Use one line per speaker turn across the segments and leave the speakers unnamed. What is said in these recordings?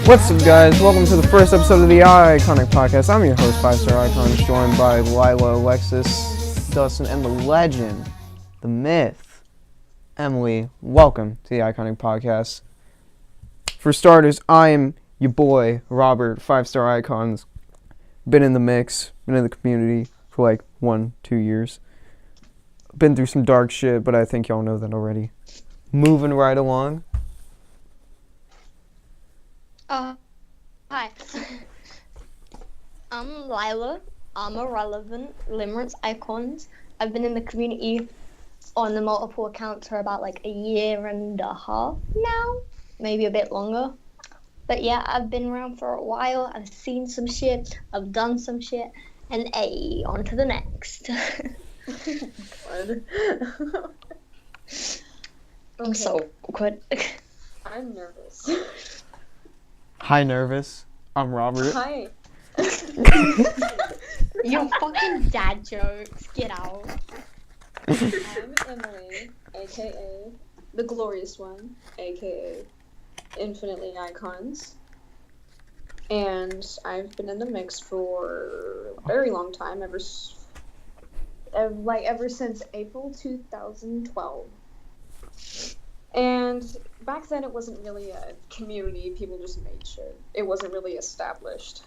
What's up, guys? Welcome to the first episode of the Iconic Podcast. I'm your host, 5-Star Icons, joined by Lila, Alexis, Dustin, and the legend, the myth, Emily. Welcome to the Iconic Podcast. For starters, I am your boy, Robert, 5-Star Icons. Been in the mix, been in the community for like 1-2 years. Been through some dark shit, but I think y'all know that already. Moving right along.
Hi. I'm Lila. I'm a relevant Limerence Icons. I've been in the community on the multiple accounts for about like a year and a half now, maybe a bit longer. But yeah, I've been around for a while. I've seen some shit. I've done some shit. And on to the next. I'm so awkward.
I'm nervous.
Hi, nervous. I'm Robert.
Hi.
Your fucking dad jokes. Get out.
I'm Emily, aka the glorious one, aka Infinitely Icons. And I've been in the mix for a very long time, ever since April 2012. And back then it wasn't really a community, people just made shit. It wasn't really established.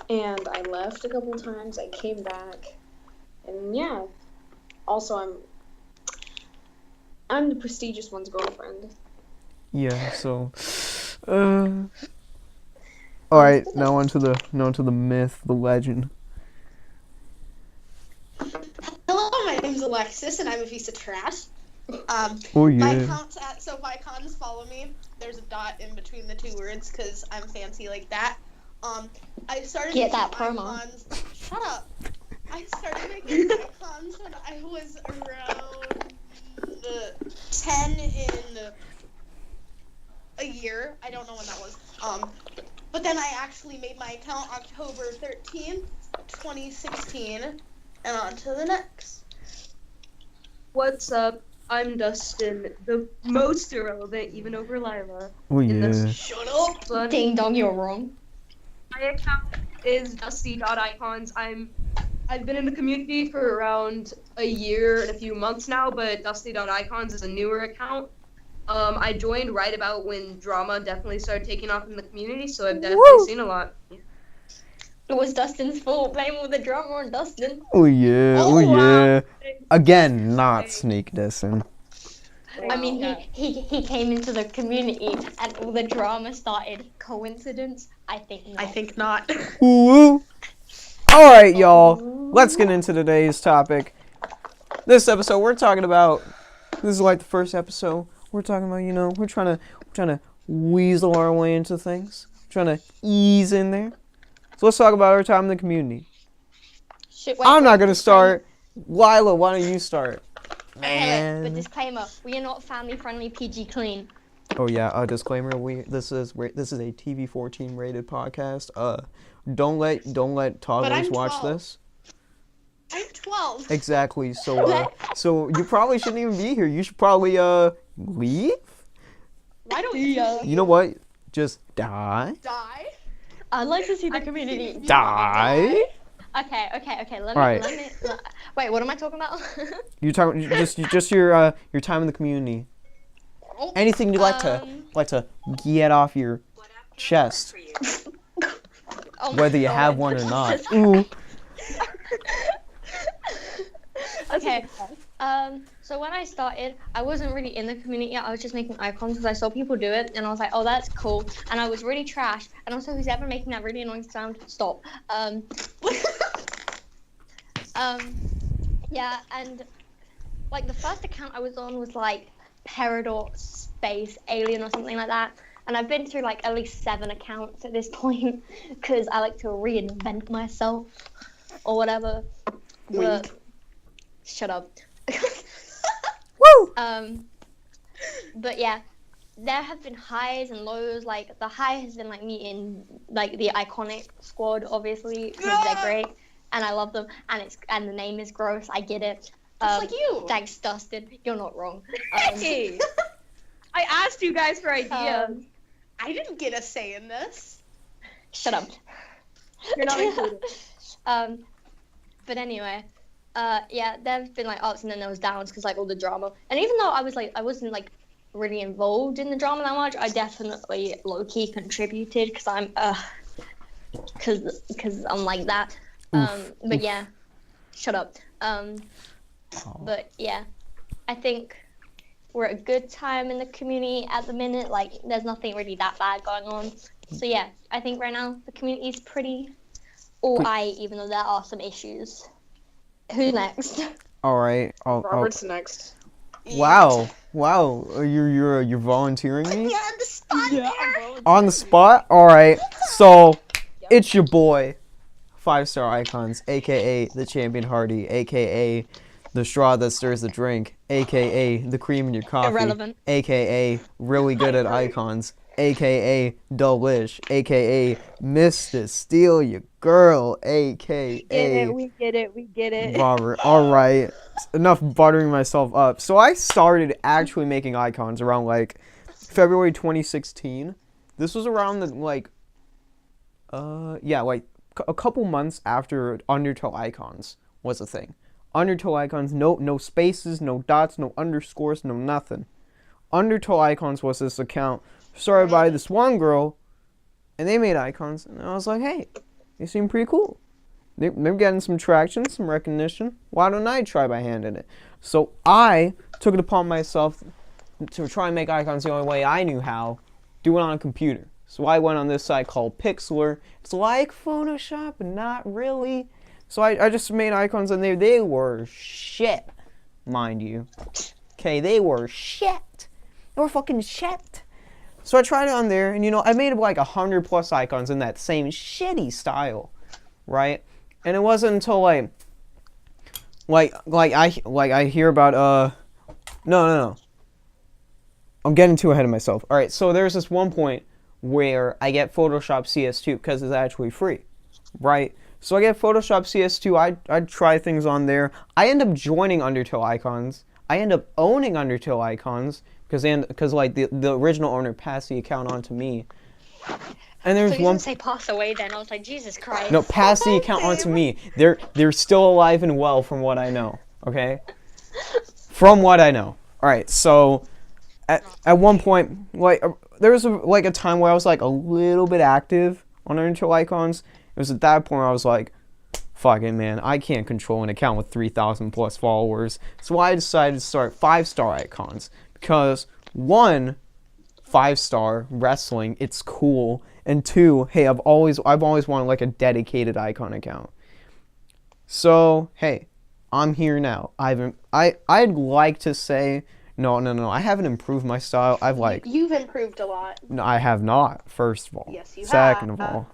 And I left a couple times, I came back, and yeah. Also, I'm the prestigious one's girlfriend.
Yeah, so alright, now on to the myth, the legend.
Hello, my name's Alexis, and I'm a piece of trash.
Oh yeah.
My account's at SoapIcons, follow me. There's a dot in between the two words, because I'm fancy like that. I started
Get
making
that promo.
icons. Shut up. I started making icons when I was around 10 in a year. I don't know when that was. But then I actually made my account October 13th, 2016, and on to the next.
What's up? I'm Dustin, the most irrelevant, even over Lila.
Oh
in
yeah.
this
Shut up.
one.
Ding dong, you're wrong.
My account is dusty.icons. I've been in the community for around a year and a few months now, but dusty.icons is a newer account. I joined right about when drama definitely started taking off in the community, so I've definitely seen a lot.
It was Dustin's fault. Blame all the drama on Dustin.
Oh yeah. Oh yeah. Again, not sneak dissing.
I mean, he came into the community and all the drama started. Coincidence? I think not.
I think not.
Woo. Alright, y'all. Let's get into today's topic. This episode we're talking about, this is like the first episode. We're talking about, we're trying to weasel our way into things. Trying to ease in there. So let's talk about our time in the community.
Shit, wait,
I'm not gonna
disclaimer.
start. Lila, why don't you start?
Okay,
Man.
but disclaimer: we are not family-friendly, PG clean.
Oh yeah, disclaimer. This is a TV-14 rated podcast. Don't let toddlers
I'm
watch
12.
this.
I'm 12.
Exactly. So you probably shouldn't even be here. You should probably leave.
Why don't you
You know what? Just die.
die?
I'd like to see the community.
Die.
Okay. Let
Alright.
me. Wait, what am I talking about?
You talking just your time in the community.
Oh,
Anything you like to get off your chest,
Oh my
whether you
God.
have one or not. Ooh.
Okay. So when I started, I wasn't really in the community. I was just making icons because I saw people do it, and I was like, "Oh, that's cool." And I was really trash. And also, who's ever making that really annoying sound? Stop. Yeah, and like the first account I was on was like Paradox Space Alien or something like that. And I've been through like at least 7 accounts at this point because I like to reinvent myself or whatever. But shut up.
Woo.
But yeah, there have been highs and lows. Like the high has been like me in like the iconic squad, obviously, because they're great and I love them. And the name is gross. I get it.
Just like you.
Thanks, Dustin. You're not wrong.
Hey.
I asked you guys for ideas.
I didn't get a say in this.
Shut up.
You're not included.
But anyway, yeah, there's been like ups and then there was downs because like all the drama. And even though I wasn't like really involved in the drama that much, I definitely low key contributed because because I'm like that. But yeah, shut up. But yeah, I think we're at a good time in the community at the minute. Like, there's nothing really that bad going on. So yeah, I think right now the community is pretty alright, even though there are some issues. Who's next?
All right.
Robert's next.
Wow. You're volunteering me?
Yeah, on the spot there.
On the spot? All right. So, it's your boy, 5-star Icons, aka the Champion Hardy, aka the straw that stirs the drink, aka the cream in your coffee,
Irrelevant.
aka really good at icons, aka delish, aka Mr. Steal Your Girl, aka
We get it.
Robert. All right, enough buttering myself up. So I started actually making icons around like February 2016. This was around the like a couple months after Undertow Icons was a thing. Undertow Icons, no spaces, no dots, no underscores, no nothing. Undertow Icons was this account started by this one girl, and they made icons, and I was like, hey, they seem pretty cool. They're getting some traction, some recognition. Why don't I try by handing it? So I took it upon myself to try and make icons the only way I knew how, do it on a computer. So I went on this site called Pixlr. It's like Photoshop, but not really. So I just made icons, and they were shit, mind you. Okay, they were shit. They were fucking shit. So I tried it on there, and I made like 100+ icons in that same shitty style, right? And it wasn't until like I hear about no. I'm getting too ahead of myself. All right, so there's this one point where I get Photoshop CS2 because it's actually free, right? So I get Photoshop CS2, I try things on there. I end up joining Undertow Icons. I end up owning Undertow Icons because like the original owner passed the account on to me. And there's
So you
one
didn't say pass away then. I was like, Jesus Christ.
No, pass the account on to me. They're still alive and well from what I know, okay? From what I know. All right, so at one point, like there was a time where I was like a little bit active on Undertow Icons. It was at that point where I was like, fuck it, man. I can't control an account with 3,000+ followers. So I decided to start 5-star Icons. Because, 1, 5-star wrestling, it's cool. And 2, hey, I've always wanted like a dedicated icon account. So, hey, I'm here now. I'd like to say, no. I haven't improved my style.
You've improved a lot.
No, I have not, first of all.
Yes, you have.
Second of all.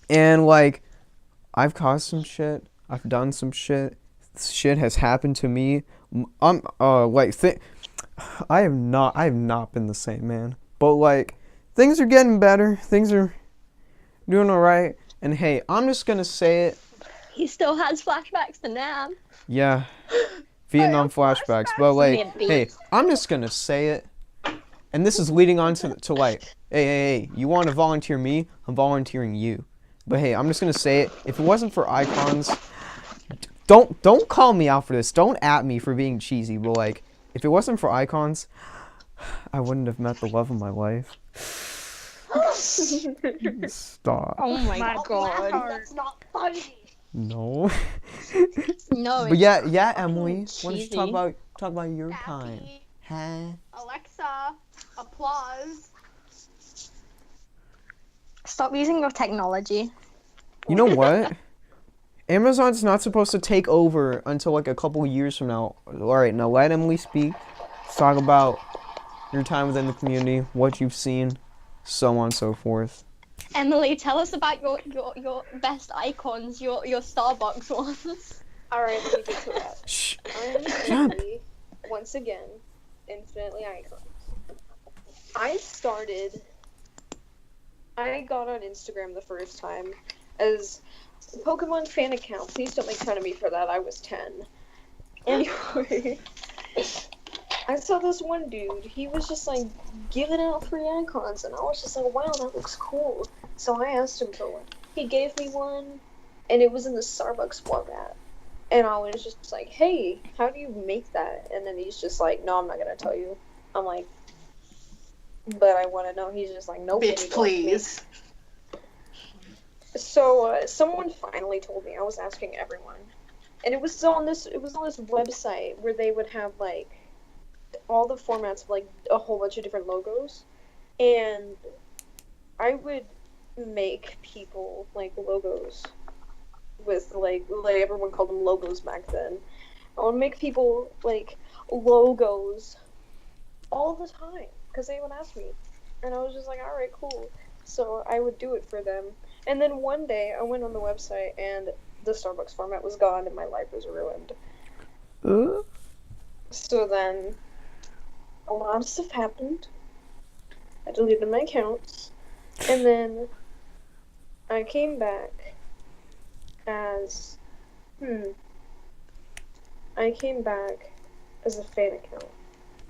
And, like, I've caused some shit. I've done some shit. Shit has happened to me. I have not been the same, man. But, like, things are getting better. Things are doing alright. And, hey, I'm just gonna say it.
He still has flashbacks to Nam.
Yeah. Vietnam flashbacks. But, like, hey, I'm just gonna say it. And this is leading on to like, hey, you want to volunteer me? I'm volunteering you. But hey, I'm just gonna say it. If it wasn't for icons, don't call me out for this. Don't at me for being cheesy. But like, if it wasn't for icons, I wouldn't have met the love of my life. Stop.
Oh my god.
That's not funny.
No.
No.
But yeah, Emily. Why don't you
cheesy.
talk about your time?
Happy.
Huh?
Alexa, applause.
Stop using your technology.
You know what? Amazon's not supposed to take over until like a couple years from now. Alright, now let Emily speak. Let's talk about your time within the community, what you've seen, so on and so forth.
Emily, tell us about your best icons, your Starbucks ones.
Alright, let me get to that.
Shh.
I'm Emily, once again, Infinitely Icons. I got on Instagram the first time as a Pokemon fan account. Please don't make fun of me for that. I was 10. Anyway, I saw this one dude, he was just like giving out free icons, and I was just like, wow, that looks cool. So I asked him for one. He gave me one, and it was in the Starbucks format. And I was just like, hey, how do you make that? And then he's just like, no, I'm not gonna tell you. I'm like, but I want to know. He's just like, nope.
Bitch, please.
So someone finally told me. I was asking everyone, and it was on this website where they would have like all the formats of like a whole bunch of different logos, and I would make people like logos with like everyone called them logos back then. I would make people like logos all the time because they would ask me, and I was just like, all right, cool. So I would do it for them. And then one day I went on the website and the Starbucks format was gone and my life was ruined. So then a lot of stuff happened. I deleted my accounts. And then I came back as I came back as a fan account.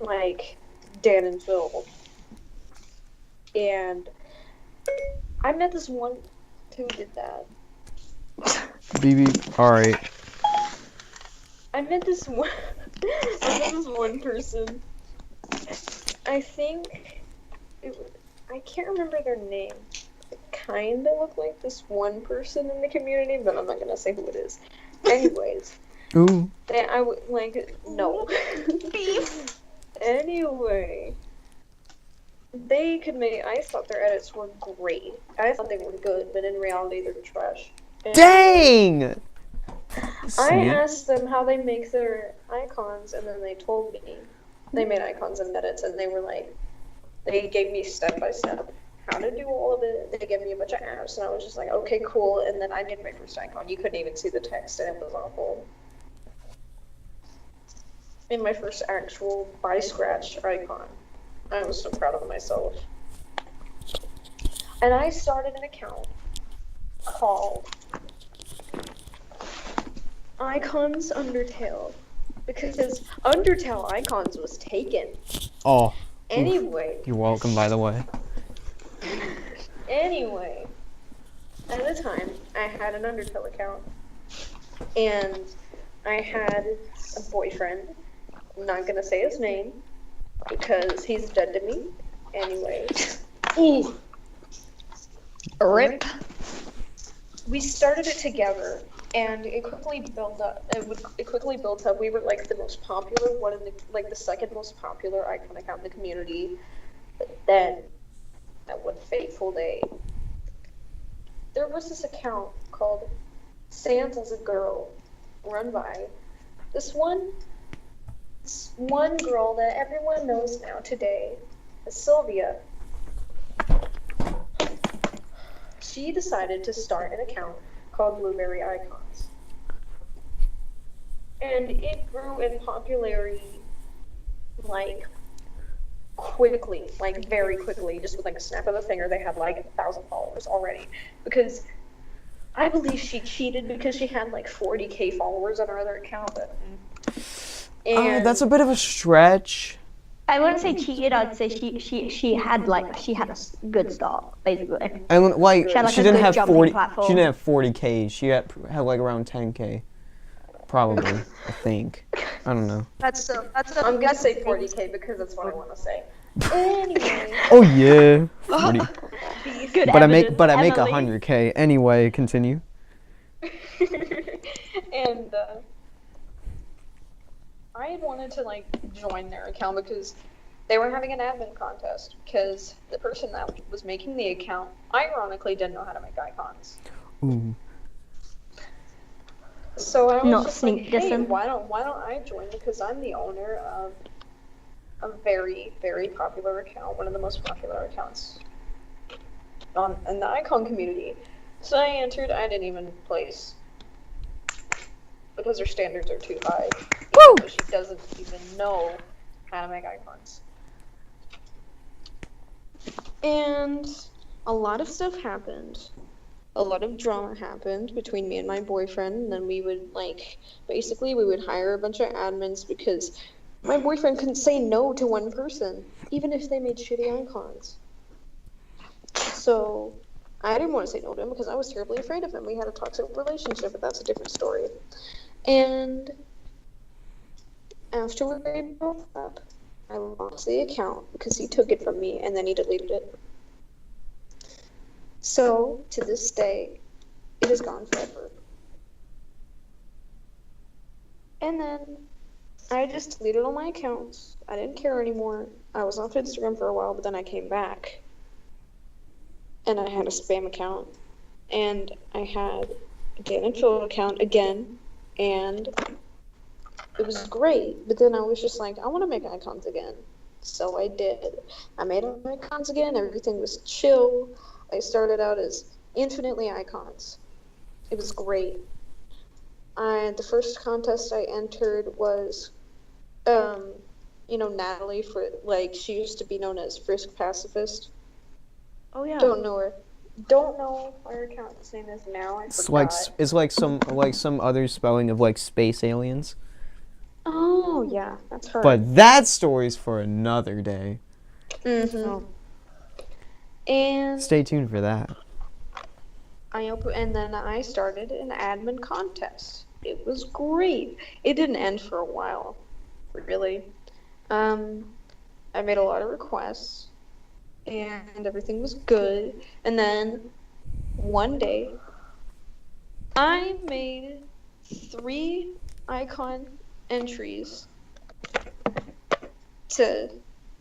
Like Dan and Phil. And I met this one who did that.
BB, alright.
I met this one person. I think I can't remember their name. It kind of looked like this one person in the community, but I'm not gonna say who it is. Anyways,
Ooh.
I would like no. Anyway, they could make. I thought their edits were great. I thought they were good, but in reality, they're trash. And
Dang!
I asked them how they make their icons, and then they told me they made icons and edits, and they were like, they gave me step by step how to do all of it. They gave me a bunch of apps, and I was just like, okay, cool. And then I did my first icon. You couldn't even see the text, and it was awful. In my first actual by scratch icon. I was so proud of myself. And I started an account called Icons Undertale because Undertale Icons was taken.
Oh.
Anyway.
You're welcome, by the way.
Anyway. At the time, I had an Undertale account. And I had a boyfriend. I'm not gonna say his name because he's dead to me. Anyway.
Ooh.
Rip.
We started it together, and it quickly built up. It quickly built up. We were like the most popular one in the second most popular icon account in the community. But then, at one fateful day, there was this account called Sans as a Girl, run by this one girl that everyone knows now today, Sylvia. She decided to start an account called Blueberry Icons. And it grew in popularity, like, quickly, like, very quickly, just with, like, a snap of the finger. They had, like, 1,000 followers already. Because I believe she cheated because she had, like, 40K followers on her other account. And
That's a bit of a stretch.
I wouldn't say cheated. I'd say she had a good start basically.
And like
She had, like,
she
a
didn't
good
have
jumping
40.
platform.
She didn't have 40K. She had like around 10K, probably. I think. I don't know.
I'm gonna say 40K because that's what I want to say. Anyway.
Oh yeah. 40.
Good
But I make
Emily.
100K. Anyway, continue.
And I had wanted to like join their account because they were having an admin contest because the person that was making the account ironically didn't know how to make icons.
Ooh.
So I was
Not
just like,
sneak
hey,
dissing.
why don't I join? Because I'm the owner of a very, very popular account, one of the most popular accounts in the icon community. So I entered. I didn't even place because her standards are too high.
Woo!
So she doesn't even know how to make icons. And a lot of stuff happened. A lot of drama happened between me and my boyfriend, and then we would, like, basically we would hire a bunch of admins because My boyfriend couldn't say no to one person, even if they made shitty icons. So I didn't want to say no to him because I was terribly afraid of him. We had a toxic relationship, but that's a different story. And after we broke up, I lost the account because he took it from me and then he deleted it. So to this day, it is gone forever. And then I just deleted all my accounts. I didn't care anymore. I was off Instagram for a while, but then I came back. And I had a spam account. And I had a Dan and Phil account again. And it was great. But then I was just like, I want to make icons again. So I did. I made icons again. Everything was chill. I started out as infinitely icons. It was great. The first contest I entered was, Natalie, for like, she used to be known as Frisk Pacifist.
Oh yeah.
Don't know her. Don't know what her account's name is now. I
It's
forgot.
like some other spelling of like space aliens.
Oh yeah, that's her.
But that story's for another day.
Mm-hmm. And
Stay tuned for that.
and then I started an admin contest. It was great. It didn't end for a while, really. I made a lot of requests, and everything was good. And then one day, I made 3 icon entries to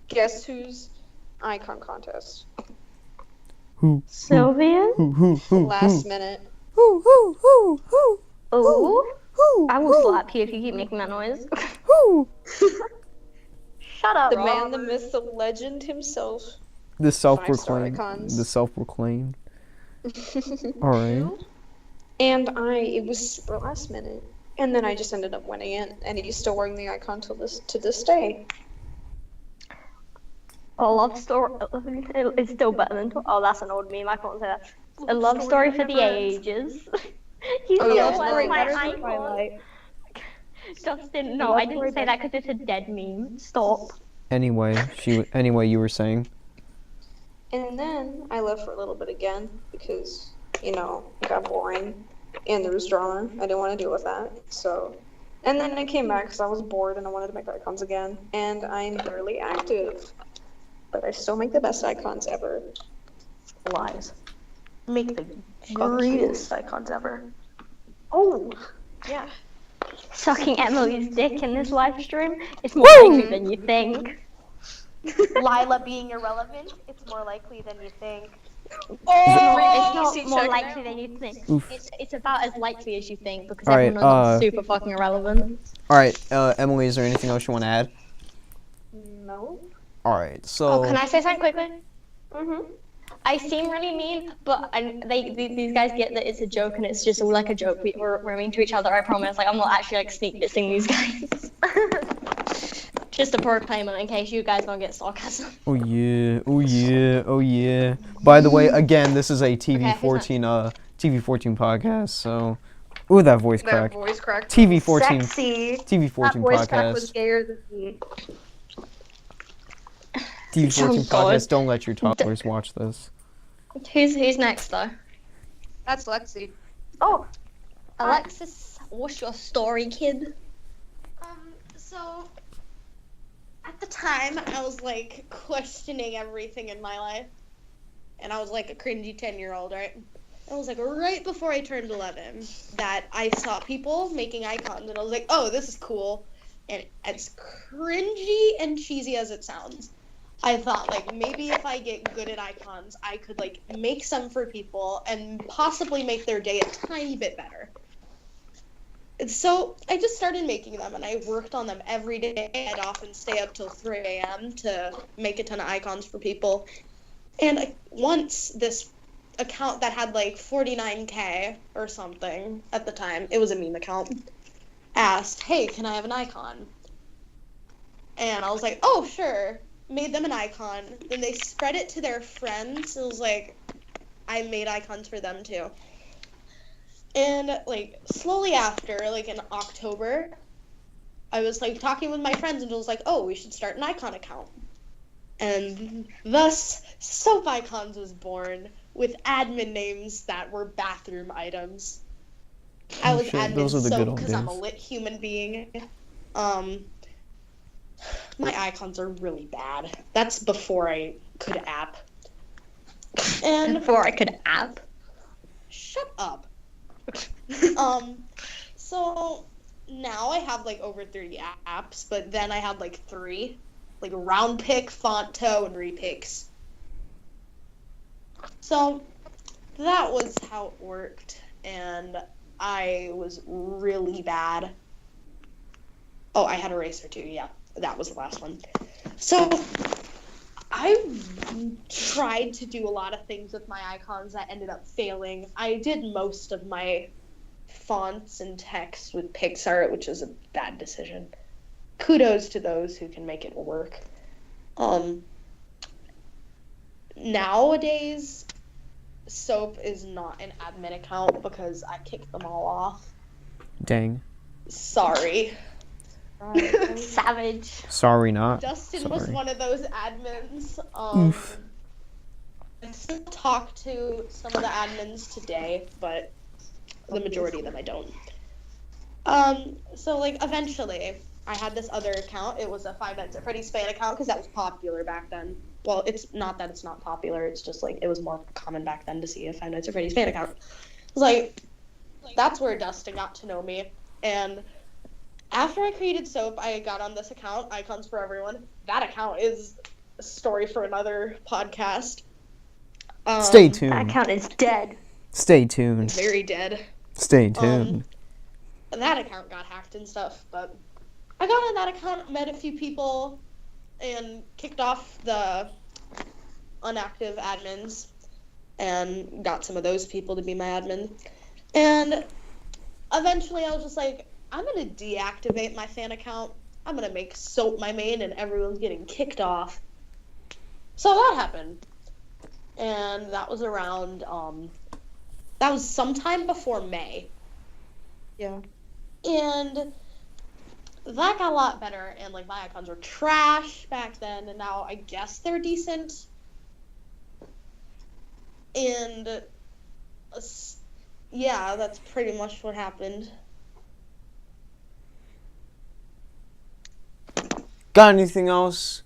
Guess Who's icon contest.
Who?
Sylvia?
Last minute.
Who?
Oh,
Who?
I will slap you if you keep making that noise.
Who?
Shut up,
The
Rob.
man, the myth, the legend himself.
The
5-star
self-proclaimed.
icons.
The self-proclaimed. All right.
And it was super last minute. And then I just ended up winning it, and he's still wearing the icon to this day.
A love story is still better than. Oh, that's an old meme. I can't say that. A love story for the ages. He's
Oh, yeah.
still wearing my
Better than
icon.
Twilight.
Justin, no, I didn't say that because it's a dead meme. Stop.
Anyway, you were saying.
And then I left for a little bit again because, it got boring and there was drama. I didn't want to deal with that. So, and then I came back because I was bored and I wanted to make icons again. And I'm barely active, but I still make the best icons ever.
Lies. Make the greatest icons ever.
Oh, yeah.
Sucking Emily's dick in this live stream is more likely than you think.
Lila being irrelevant, it's more likely than you think.
It's
Oh,
not more likely than you think. It's about as likely as you think because
All right,
everyone knows I'm super fucking irrelevant.
All right, Emily, is there anything else you want to add?
No.
All right, so.
Oh, can I say something quickly?
Mm-hmm.
I seem really mean, but these guys get that it's a joke and it's just all like a joke. We're mean to each other, I promise. Like, I'm not actually like sneak dissing these guys. Just a proclaimer in case you guys don't get sarcasm.
Oh yeah. By the way, again, this is a TV14 podcast. So, ooh, that voice crack.
voice crack.
TV14
Sexy.
TV14
That voice crack was
podcast.
gayer than me.
TV14
Oh, God.
podcast. Don't let your toddlers watch this.
Who's next though?
That's Lexi.
Oh, Alexis, what's your story, kid?
So at the time I was like questioning everything in my life. And I was like a cringy 10-year-old, right? It was like right before I turned 11 that I saw people making icons and I was like, oh, this is cool. And as cringy and cheesy as it sounds, I thought like maybe if I get good at icons, I could like make some for people and possibly make their day a tiny bit better. And so I just started making them and I worked on them every day. I'd often stay up till 3 a.m. to make a ton of icons for people. And once this account that had like 49K or something at the time, it was a meme account, asked, hey, can I have an icon? And I was like, oh, sure. Made them an icon. Then they spread it to their friends. It was like, I made icons for them too. And like slowly after, like in October, I was like talking with my friends and it was like, oh, we should start an icon account. And thus, Soap Icons was born with admin names that were bathroom items. I
Oh,
was
shit,
admin
those are the good
Soap
old
because I'm a
days.
lit human being. My icons are really bad. That's before I could app. And
Before I could app.
shut up. So now I have like over 30 apps, but then I had like 3, like round pick, font toe, and repicks. So that was how it worked, and I was really bad. Oh, I had eraser too. Yeah, that was the last one. So I tried to do a lot of things with my icons that ended up failing. I did most of my fonts and text with PixArt, which is a bad decision. Kudos to those who can make it work. Nowadays, Soap is not an admin account because I kicked them all off.
Dang.
Sorry.
Savage.
Sorry, not.
Dustin
Sorry.
was one of those admins.
Oof.
I still talk to some of the admins today, but the majority of them I don't. So like eventually I had this other account. It was a Five Nights at Freddy's fan account because that was popular back then. Well, it's not that it's not popular. It's just like it was more common back then to see a Five Nights at Freddy's fan account. It was like that's where Dustin got to know me. And after I created Soap, I got on this account, Icons for Everyone. That account is a story for another podcast.
Stay
That
tuned.
account is dead.
Stay tuned.
Very dead.
Stay tuned.
That account got hacked and stuff, but I got on that account, met a few people, and kicked off the inactive admins, and got some of those people to be my admin. And eventually I was just like, I'm gonna deactivate my fan account. I'm gonna make Soap my main, and everyone's getting kicked off. So that happened. And that was around, that was sometime before May.
Yeah.
And that got a lot better, and like my icons were trash back then, and now I guess they're decent. And yeah, that's pretty much what happened.
Got anything else?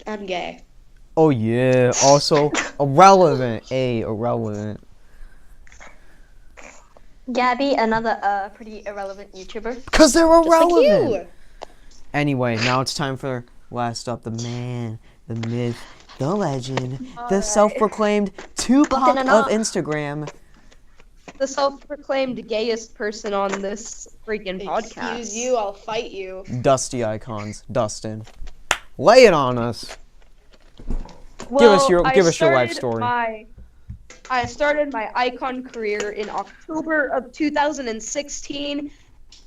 I'm gay.
Oh yeah. Also irrelevant. Irrelevant.
Gabby, another pretty irrelevant YouTuber.
Cause they're
Just like
irrelevant.
you.
Anyway, now it's time for last up, the man, the myth, the legend, the self-proclaimed Tupac
Looking it
of
up.
Instagram.
The self-proclaimed gayest person on this freaking podcast.
Excuse you, I'll fight you.
Dusty Icons, Dustin. Lay it on us.
Well,
give us your life
started
story.
I started my icon career in October of 2016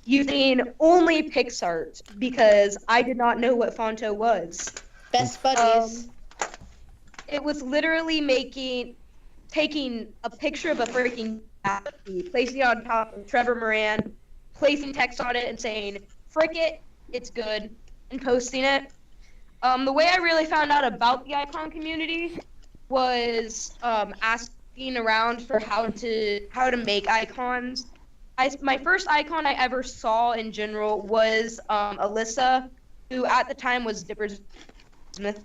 using only PixArt because I did not know what Fonto was.
Best buddies.
It was literally taking a picture of a freaking galaxy, placing it on top of Trevor Moran, placing text on it and saying, frick it, it's good, and posting it. The way I really found out about the icon community was asking around for how to make icons. My first icon I ever saw in general was Alyssa, who at the time was Dipper Smith.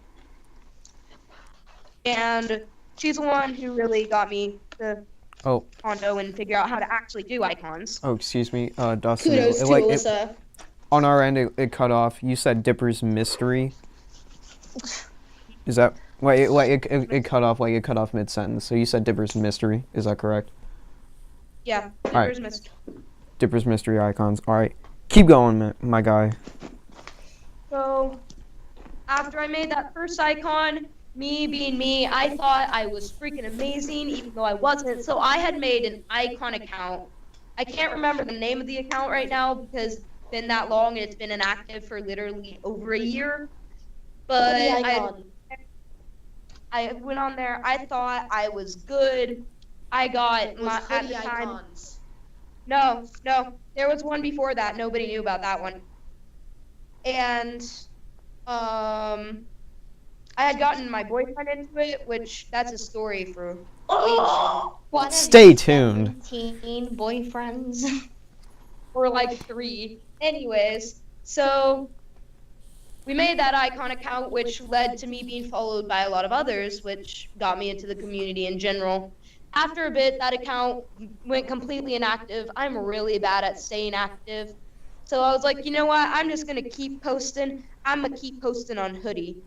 And she's the one who really got me to Hondo and figure out how to actually do icons.
Oh, excuse me, Dustin.
Kudos to Alyssa.
On our end, it cut off. You said Dipper's Mystery. Is that it cut off? Like it cut off mid-sentence. So you said Dipper's Mystery. Is that correct?
Yeah,
Alright.
Dipper's Mystery.
Dipper's Mystery Icons. All right, keep going, my guy.
So, after I made that first icon, me being me, I thought I was freaking amazing, even though I wasn't. So I had made an icon account. I can't remember the name of the account right now because it's been that long and it's been inactive for literally over a year. But I went on there. I thought I was good. I got
It was
at
hoodie
the time.
icons.
No. There was one before that. Nobody knew about that one. And I had gotten my boyfriend into it, which that's a story for
One of
Stay
your
tuned.
17 boyfriends.
or like 3. Anyways, so we made that icon account, which led to me being followed by a lot of others, which got me into the community in general. After a bit, that account went completely inactive. I'm really bad at staying active. So I was like, you know what? I'm just going to keep posting. I'm going to keep posting on Hoodie.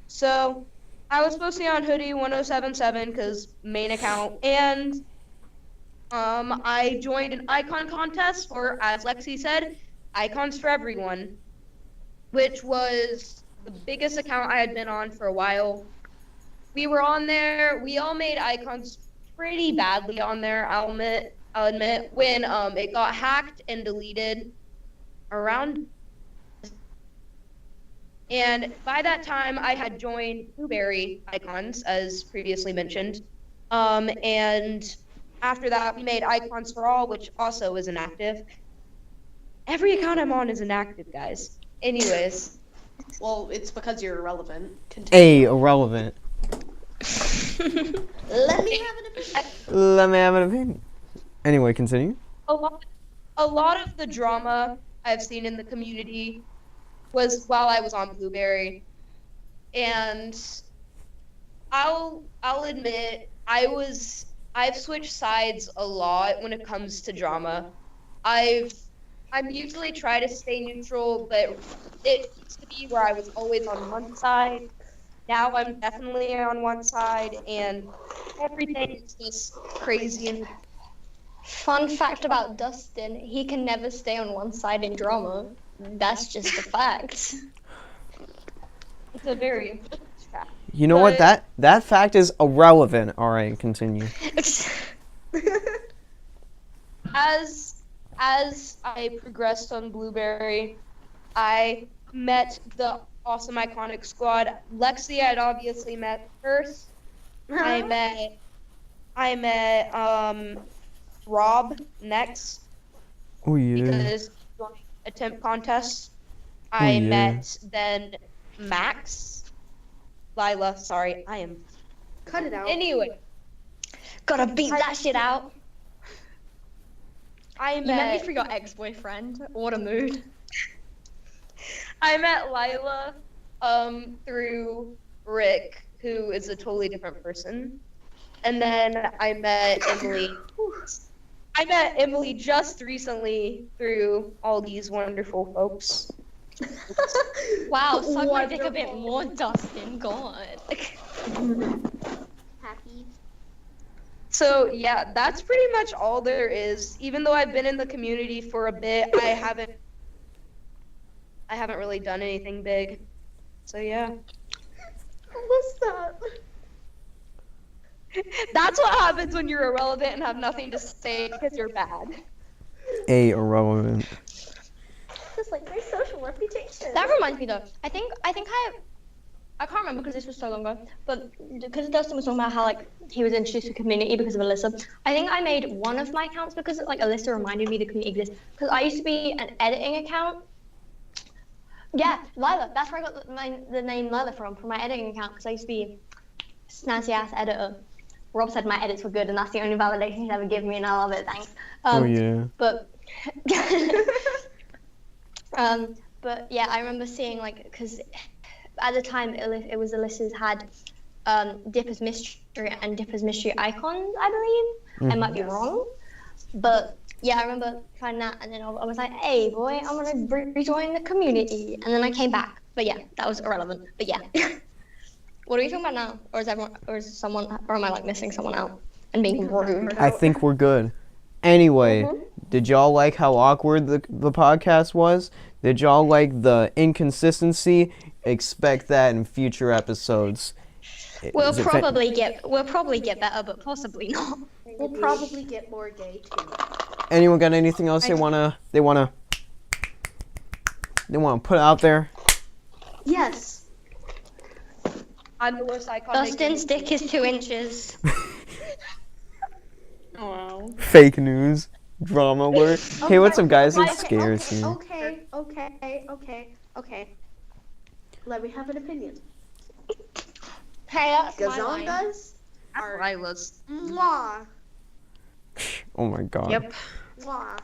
So I was posting on Hoodie 1077 because main account. And I joined an icon contest for, as Lexi said, Icons for Everyone, which was the biggest account I had been on for a while. We were on there. We all made icons pretty badly on there, I'll admit, when it got hacked and deleted around. And by that time, I had joined Blueberry Icons, as previously mentioned. And after that, we made Icons for All, which also is inactive. Every account I'm on is inactive, guys. Anyways.
Well, it's because you're irrelevant. Continue.
Irrelevant.
Let me have an opinion.
Let me have an opinion. Anyway, continue.
A lot of the drama I've seen in the community was while I was on Blueberry, and I'll admit I've switched sides a lot when it comes to drama. I'm usually try to stay neutral, but it used to be where I was always on one side. Now I'm definitely on one side, and everything is just crazy. And
Fun fact about Dustin, he can never stay on one side in drama. That's just a fact.
it's a very important fact.
You know what? That fact is irrelevant. All right, continue.
As I progressed on Blueberry, I met the awesome iconic squad. Lexi I'd obviously met first. I met Rob next
Oh yeah.
because during attempt contest.
Oh,
I
yeah.
met then Max. Lila, sorry, I am.
Cut it out.
Anyway,
Gotta beat that shit out.
I
You met me
met
for your ex-boyfriend. What a mood.
I met Lila through Rick, who is a totally different person. And then I met Emily. I met Emily just recently through all these wonderful folks.
Wow, suck my dick a bit
Wonderful.
more, Dustin. God.
Happy.
So yeah, that's pretty much all there is. Even though I've been in the community for a bit, I haven't really done anything big. So yeah.
What's that?
That's what happens when you're irrelevant and have nothing to say because you're bad.
Irrelevant.
Just like my social reputation.
That reminds me though. I think I can't remember because this was so long ago, but because Dustin was talking about how like he was introduced to the community because of Alyssa. I think I made one of my accounts because like Alyssa reminded me the community exists. Because I used to be an editing account. Yeah, Lila. That's where I got the name Lila from my editing account because I used to be a snazzy ass editor. Rob said my edits were good, and that's the only validation he's ever given me, and I love it. Thanks.
Oh yeah.
But but yeah, I remember seeing like because at the time it was Alyssa's had Dipper's Mystery and Dipper's Mystery Icons, I believe. I might be wrong, but yeah, I remember trying that, and then I was like, "Hey, boy, I'm gonna rejoin the community," and then I came back. But yeah, that was irrelevant. But yeah, what are we talking about now? Or am I like missing someone out and being rude?
I think we're good. Anyway, did y'all like how awkward the podcast was? Did y'all like the inconsistency? Expect that in future episodes.
We'll
Is it
probably get better, but possibly not.
We'll probably get more gay too.
Anyone got anything else they wanna put out there?
Yes.
I'm the worst icon.
Dustin's dick is 2 inches.
Wow.
Fake news. Drama alert. Hey, what's up, guys? It
Okay,
scares me.
Okay. Let me have an opinion.
Hey, that's my line.
Gazongas are
Lila's.
mwah,
Oh my god.
Yep.
mwah.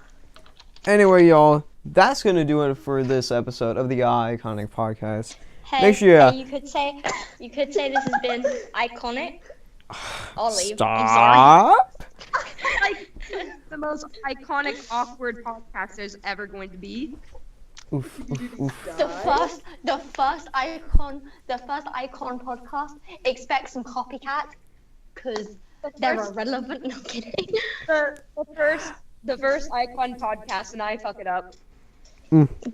Anyway, y'all, that's gonna do it for this episode of the Iconic Podcast.
Hey,
Make sure you-
hey, you could say this has been iconic. I'll leave. I'm
Stop.
Like the most iconic, awkward podcast there's ever going to be.
Oof, oof, oof.
sorry. The first icon podcast. Expect some copycat, cause they're irrelevant. No kidding.
The first icon podcast, and I fuck it up.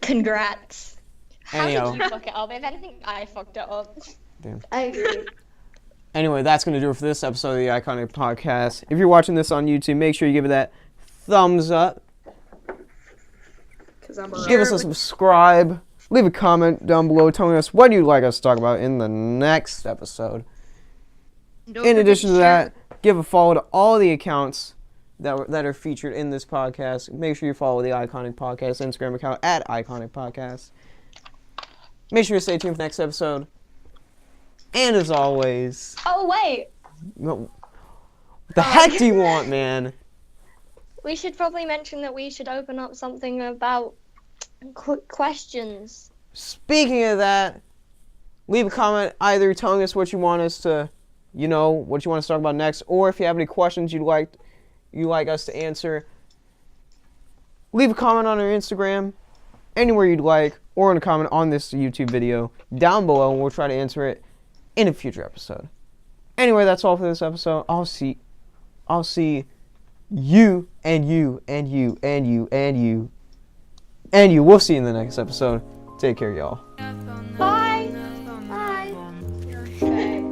Congrats. How
Anyhow.
did you fuck it up? If anything, I fucked it up.
I agree.
Anyway, that's going to do it for this episode of the Iconic Podcast. If you're watching this on YouTube, make sure you give it that thumbs up. Give us a subscribe. Leave a comment down below telling us what you'd like us to talk about in the next episode. In addition to that, give a follow to all the accounts that are featured in this podcast. Make sure you follow the Iconic Podcast Instagram account at Iconic Podcast. Make sure to stay tuned for the next episode. And as always...
Oh, wait.
No, what the heck do you want, man?
We should probably mention that we should open up something about questions.
Speaking of that, leave a comment either telling us what you want us to, what you want us to talk about next, or if you have any questions you'd like us to answer, leave a comment on our Instagram, anywhere you'd like, or in a comment on this YouTube video down below, and we'll try to answer it in a future episode. Anyway, that's all for this episode. I'll see you and you and you and you and you and you. We'll see you in the next episode. Take care, y'all.
Bye. Bye. Okay.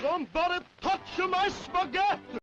Somebody touch my spaghetti!